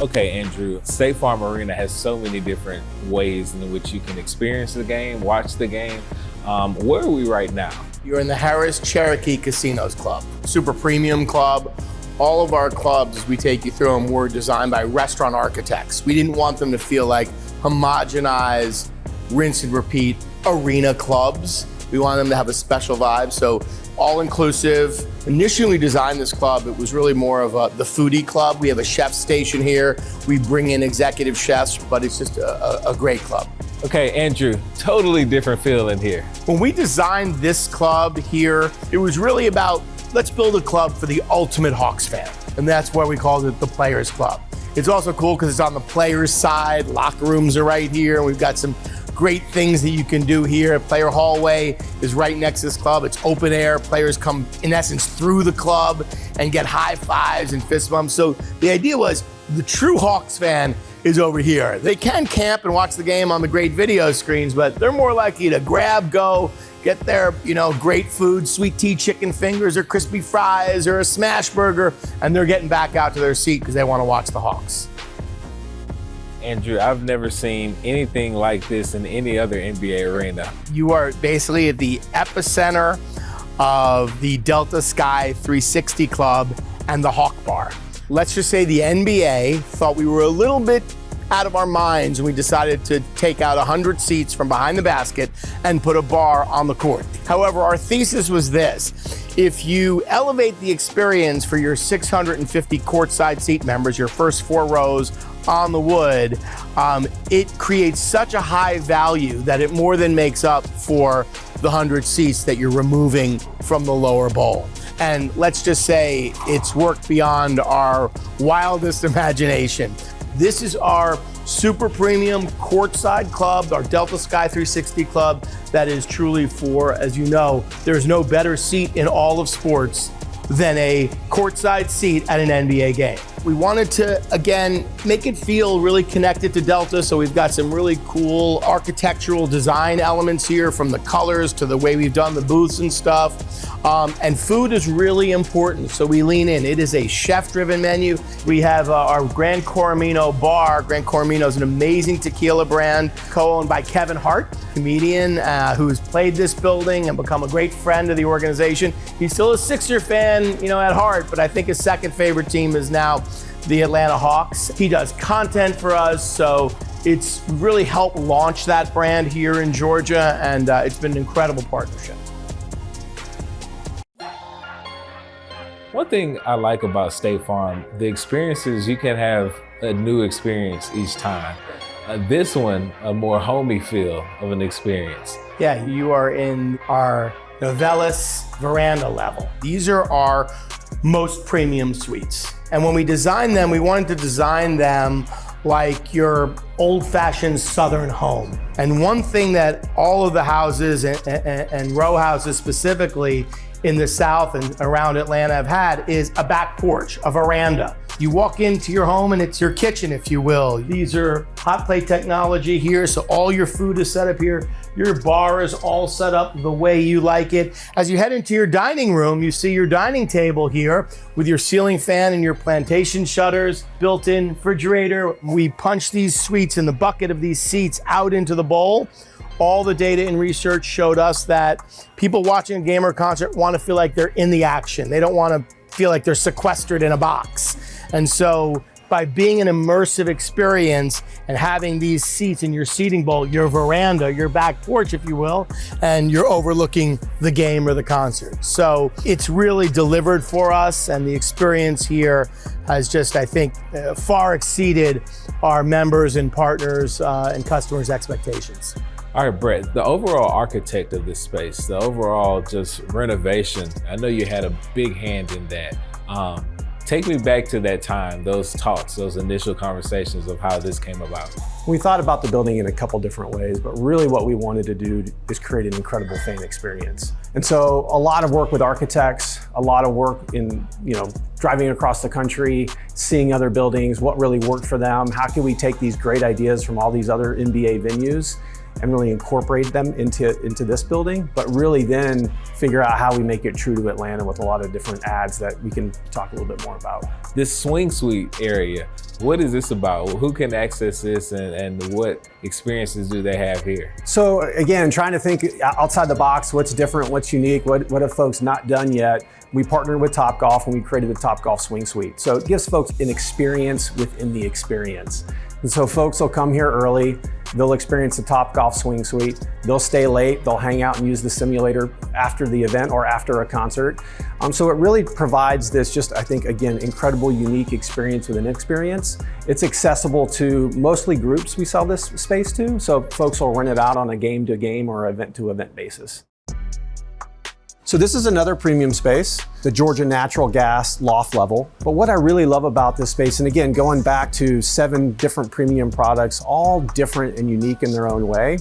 Okay, Andrew, State Farm Arena has so many different ways in which you can experience the game, watch the game. Where are we right now? You're in the HARRAH'S Cherokee Casinos Club, super premium club. All of our clubs, as we take you through them, were designed by restaurant architects. We didn't want them to feel like homogenized, rinse and repeat arena clubs. We wanted them to have a special vibe, so all-inclusive. Initially we designed this club, it was really more of the foodie club. We have a chef station here. We bring in executive chefs, but it's just a great club. Okay, Andrew, totally different feel in here. When we designed this club here, it was really about, let's build a club for the ultimate Hawks fan. And that's why we called it the Players Club. It's also cool because it's on the players' side. Locker rooms are right here. We've got some great things that you can do here. Player hallway is right next to this club. It's open air. Players come, in essence, through the club and get high fives and fist bumps. So the idea was the true Hawks fan is over here. They can camp and watch the game on the great video screens, but they're more likely to grab, go, get their, great food, sweet tea chicken fingers or crispy fries or a smash burger, and they're getting back out to their seat because they want to watch the Hawks. Andrew, I've never seen anything like this in any other NBA arena. You are basically at the epicenter of the Delta Sky 360 Club and the Hawk Bar. Let's just say the NBA thought we were a little bit out of our minds and we decided to take out 100 seats from behind the basket and put a bar on the court. However, our thesis was this: if you elevate the experience for your 650 courtside seat members, your first 4 rows on the wood, it creates such a high value that it more than makes up for the 100 seats that you're removing from the lower bowl. And let's just say it's worked beyond our wildest imagination. This is our super premium courtside club, our Delta Sky 360 club that is truly for, as you know, there's no better seat in all of sports than a courtside seat at an NBA game. We wanted to, again, make it feel really connected to Delta, so we've got some really cool architectural design elements here, from the colors to the way we've done the booths and stuff. And food is really important, so we lean in. It is a chef-driven menu. We have our Gran Coramino bar. Gran Coramino is an amazing tequila brand, co-owned by Kevin Hart, comedian who's played this building and become a great friend of the organization. He's still a Sixer fan, at heart, but I think his second favorite team is now the Atlanta Hawks. He does content for us, so it's really helped launch that brand here in Georgia, and it's been an incredible partnership. One thing I like about State Farm, the experiences, you can have a new experience each time. This one, a more homey feel of an experience. Yeah, you are in our NOVELIS veranda level. These are our most premium suites. And when we designed them, we wanted to design them like your old-fashioned Southern home. And one thing that all of the houses and row houses specifically in the South and around Atlanta have had is a back porch, a veranda. You walk into your home and it's your kitchen, if you will. These are hot plate technology here, so all your food is set up here. Your bar is all set up the way you like it. As you head into your dining room, you see your dining table here with your ceiling fan and your plantation shutters, built-in refrigerator. We punch these suites in the bucket of these seats out into the bowl. All the data and research showed us that people watching a game or concert want to feel like they're in the action. They don't want to feel like they're sequestered in a box. And so by being an immersive experience and having these seats in your seating bowl, your veranda, your back porch, if you will, and you're overlooking the game or the concert. So it's really delivered for us, and the experience here has just, I think, far exceeded our members and partners and customers' expectations. All right, Brett, the overall architect of this space, the overall just renovation, I know you had a big hand in that. Take me back to that time, those talks, those initial conversations of how this came about. We thought about the building in a couple different ways, but really what we wanted to do is create an incredible fan experience. And so a lot of work with architects, a lot of work in, driving across the country, seeing other buildings, what really worked for them, how can we take these great ideas from all these other NBA venues and really incorporate them into this building, but really then figure out how we make it true to Atlanta with a lot of different ads that we can talk a little bit more about. This swing suite area, What is this about? Who can access this and what experiences do they have here? So again, trying to think outside the box, what's different, what's unique, what have folks not done yet? We partnered with TOPGOLF and we created the TOPGOLF Swing Suite. So it gives folks an experience within the experience. And so folks will come here early, they'll experience the TOPGOLF Swing Suite, they'll stay late, they'll hang out and use the simulator after the event or after a concert. So it really provides this just, I think, again, incredible, unique experience within experience. It's accessible to mostly groups we sell this space to, so folks will rent it out on a game-to-game or event-to-event basis. So this is another premium space, the Georgia Natural Gas loft level. But what I really love about this space, and again, going back to 7 different premium products, all different and unique in their own way,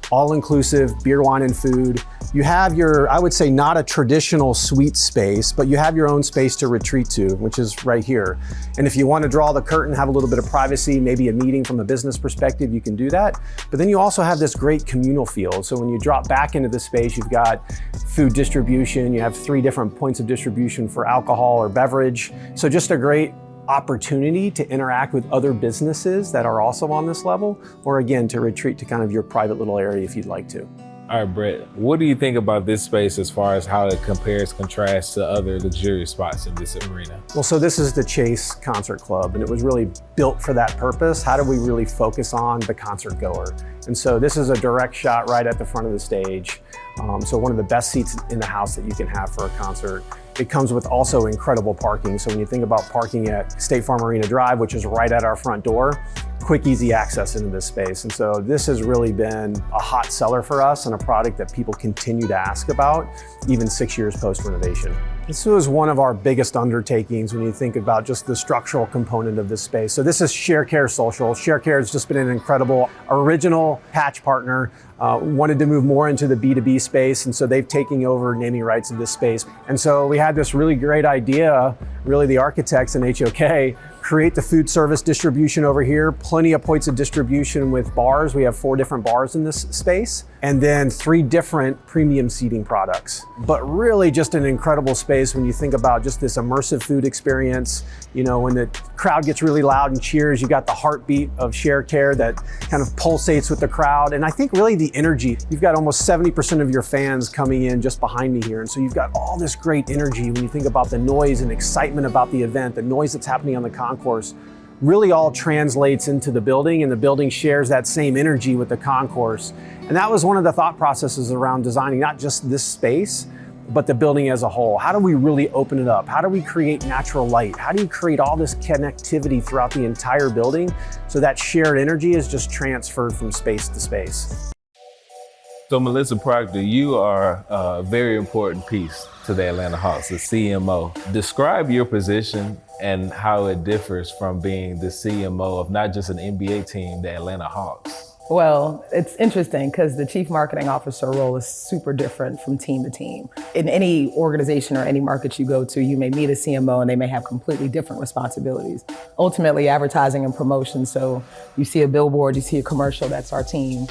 all inclusive, beer, wine, and food. You have your, I would say, not a traditional suite space, but you have your own space to retreat to, which is right here. And if you want to draw the curtain, have a little bit of privacy, maybe a meeting from a business perspective, you can do that. But then you also have this great communal feel. So when you drop back into the space, you've got food distribution, you have 3 different points of distribution for alcohol or beverage. So just a great opportunity to interact with other businesses that are also on this level, or again, to retreat to kind of your private little area if you'd like to. All right, Brett, what do you think about this space as far as how it compares, contrasts to other luxurious spots in this arena? Well, so this is the Chase Concert Club, and it was really built for that purpose. How do we really focus on the concert goer? And so this is a direct shot right at the front of the stage. So one of the best seats in the house that you can have for a concert. It comes with also incredible parking. So when you think about parking at State Farm Arena Drive, which is right at our front door, quick, easy access into this space. And so this has really been a hot seller for us and a product that people continue to ask about, even 6 years post renovation. This was one of our biggest undertakings when you think about just the structural component of this space. So this is SHARECARE Social. SHARECARE has just been an incredible original patch partner, wanted to move more into the B2B space, and so they've taken over naming rights of this space. And so we had this really great idea, really the architects in HOK, create the food service distribution over here, plenty of points of distribution with bars. We have 4 different bars in this space, and then 3 different premium seating products. But really just an incredible space when you think about just this immersive food experience. You know, when the crowd gets really loud and cheers, you got the heartbeat of SHARECARE that kind of pulsates with the crowd. And I think really the energy, you've got almost 70% of your fans coming in just behind me here. And so you've got all this great energy when you think about the noise and excitement about the event, the noise that's happening on the concourse really all translates into the building, and the building shares that same energy with the concourse. And that was one of the thought processes around designing not just this space, but the building as a whole. How do we really open it up? How do we create natural light? How do you create all this connectivity throughout the entire building so that shared energy is just transferred from space to space? So Melissa Proctor, you are a very important piece to the Atlanta Hawks, the CMO. Describe your position and how it differs from being the CMO of not just an NBA team, the Atlanta Hawks. Well, it's interesting because the chief marketing officer role is super different from team to team. In any organization or any market you go to, you may meet a CMO and they may have completely different responsibilities. Ultimately, advertising and promotion, so you see a billboard, you see a commercial, that's our team.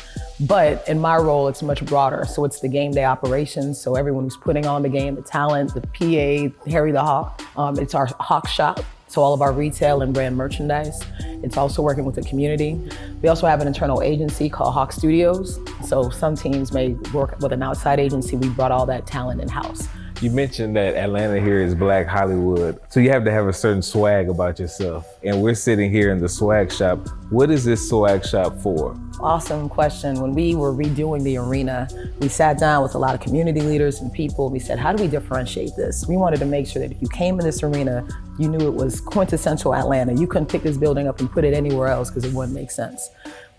But in my role, it's much broader. So it's the game day operations, so everyone who's putting on the game, the talent, the PA, Harry the Hawk. It's our HAWKS shop. So all of our retail and brand merchandise. It's also working with the community. We also have an internal agency called HAWKS Studios. So some teams may work with an outside agency. We brought all that talent in-house. You mentioned that Atlanta here is Black Hollywood. So you have to have a certain swag about yourself. And we're sitting here in the swag shop. What is this swag shop for? Awesome question. When we were redoing the arena, we sat down with a lot of community leaders and people. We said, how do we differentiate this? We wanted to make sure that if you came in this arena, you knew it was quintessential Atlanta. You couldn't pick this building up and put it anywhere else because it wouldn't make sense.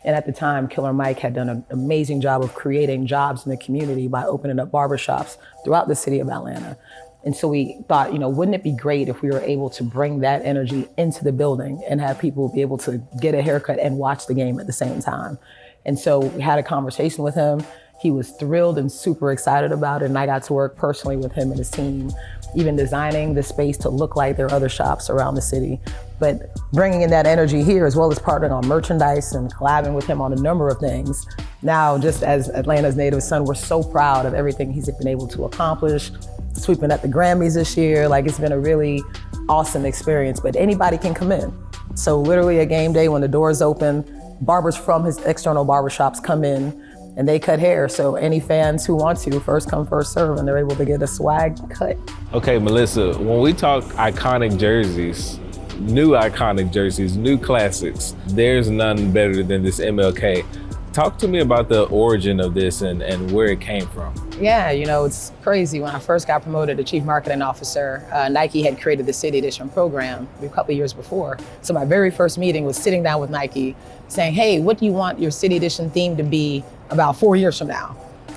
And at the time, Killer Mike had done an amazing job of creating jobs in the community by opening up barbershops throughout the city of Atlanta. And so we thought, wouldn't it be great if we were able to bring that energy into the building and have people be able to get a haircut and watch the game at the same time? And so we had a conversation with him. He was thrilled and super excited about it. And I got to work personally with him and his team, even designing the space to look like there are other shops around the city. But bringing in that energy here, as well as partnering on merchandise and collabing with him on a number of things. Now, just as Atlanta's native son, we're so proud of everything he's been able to accomplish. Sweeping at the Grammys this year, it's been a really awesome experience, but anybody can come in. So literally a game day when the doors open, barbers from his external barbershops come in and they cut hair. So any fans who want to, first come, first serve, and they're able to get a swag cut. Okay, Melissa, when we talk iconic jerseys, new classics, there's none better than this MLK. Talk to me about the origin of this and where it came from. Yeah, you know, it's crazy. When I first got promoted to Chief Marketing Officer, Nike had created the City Edition program a couple of years before. So my very first meeting was sitting down with Nike saying, hey, what do you want your City Edition theme to be about 4 years from now?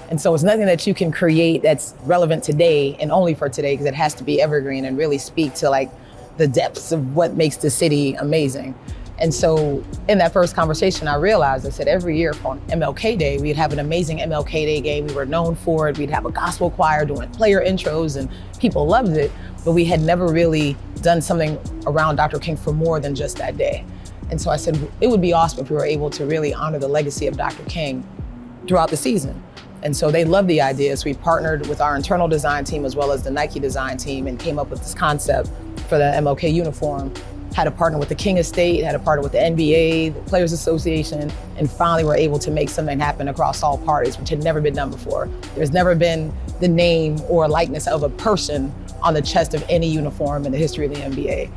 And so it's nothing that you can create that's relevant today and only for today, because it has to be evergreen and really speak to like the depths of what makes the city amazing. And so in that first conversation, I realized, I said every year on MLK Day, we'd have an amazing MLK Day game. We were known for it. We'd have a gospel choir doing player intros and people loved it, but we had never really done something around Dr. King for more than just that day. And so I said, it would be awesome if we were able to really honor the legacy of Dr. King throughout the season. And so they loved the idea. So we partnered with our internal design team as well as the Nike design team and came up with this concept for the MLK uniform. Had a partner with the King Estate, had a partner with the NBA, the Players Association, and finally were able to make something happen across all parties, which had never been done before. There's never been the name or likeness of a person on the chest of any uniform in the history of the NBA.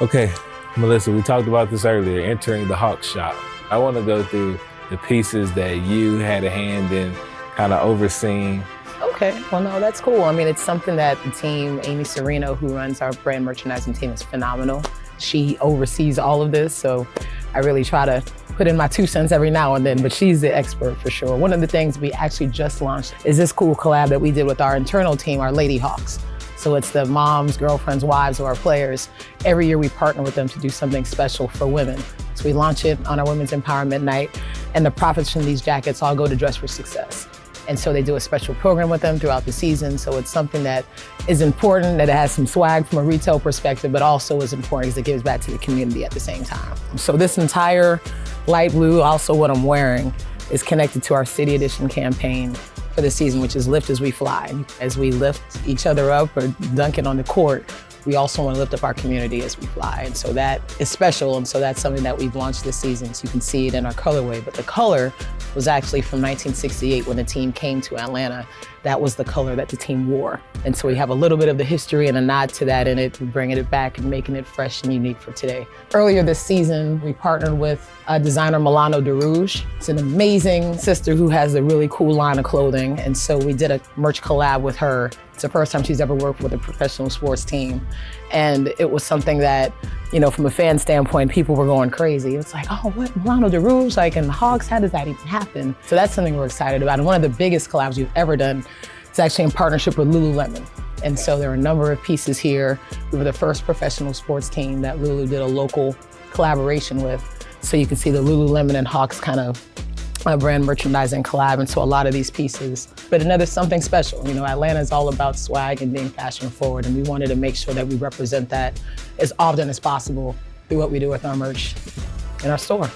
Okay, Melissa, we talked about this earlier, entering the HAWKS shop. I want to go through the pieces that you had a hand in kind of overseeing. Okay, well, no, that's cool. I mean, it's something that the team, Amy Serino, who runs our brand merchandising team, is phenomenal. She oversees all of this, so I really try to put in my 2 cents every now and then, but she's the expert for sure. One of the things we actually just launched is this cool collab that we did with our internal team, our Lady Hawks. So it's the moms, girlfriends, wives of our players. Every year we partner with them to do something special for women. So we launch it on our Women's Empowerment Night, and the profits from these jackets all go to Dress for Success. And so they do a special program with them throughout the season. So it's something that is important, that it has some swag from a retail perspective, but also is important because it gives back to the community at the same time. So this entire light blue, also what I'm wearing, is connected to our City Edition campaign for the season, which is Lift as We Fly. As we lift each other up or dunk it on the court, we also want to lift up our community as we fly. And so that is special. And so that's something that we've launched this season. So you can see it in our colorway, but the color was actually from 1968 when the team came to Atlanta. That was the color that the team wore. And so we have a little bit of the history and a nod to that in it, bringing it back and making it fresh and unique for today. Earlier this season, we partnered with designer Milano de Rouge. It's an amazing sister who has a really cool line of clothing. And so we did a merch collab with her. It's the first time she's ever worked with a professional sports team. And it was something that, you know, from a fan standpoint, people were going crazy. It's like, oh, what, Milano de Rouge, like in the HAWKS, how does that even happen? So that's something we're excited about. And one of the biggest collabs we've ever done is actually in partnership with Lululemon. And so there are a number of pieces here. We were the first professional sports team that Lulu did a local collaboration with. So you can see the Lululemon and HAWKS kind of brand merchandising collab into a lot of these pieces. But another something special. You know, Atlanta is all about swag and being fashion forward, and we wanted to make sure that we represent that as often as possible through what we do with our merch in our store.